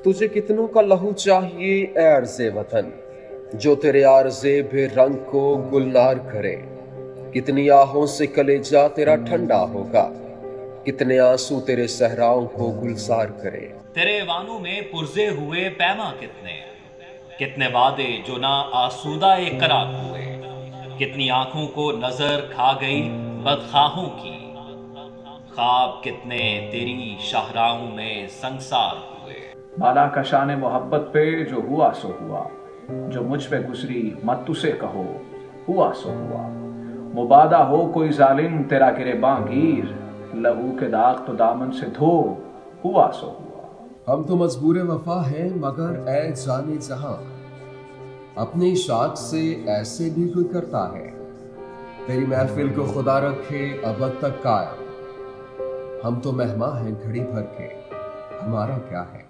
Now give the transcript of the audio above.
तुझे कितनों का लहू चाहिए ए अर्ज़े वतन, जो तेरे आरज़े बे रंग को गुलनार करे। कितनी आहों से कलेजा तेरा ठंडा होगा, कितने आंसू तेरे सहराओं को गुलजार करे। तेरे वानों में पुरजे हुए पैमा कितने, कितने वादे जो ना आसूदा एक करार हुए। कितनी आंखों को नजर खा गई बदखाहों की, ख्वाब कितने तेरी शाहराहों में संगसार हुए। बाला का शान मोहब्बत पे जो हुआ सो हुआ, जो मुझ पे गुजरी मत उसे कहो, हुआ सो हुआ। मुबादा हो कोई जालिम तेरा गिरेबां गिर, लहू के दाग तो दामन से धो, हुआ सो हुआ। हम तो मजबूर वफा हैं मगर ए जाने जहां, अपनी शाख से ऐसे भी कोई करता है। तेरी महफिल को खुदा रखे अबद तक कायम, हम तो मेहमान हैं घड़ी भर के, हमारा क्या है।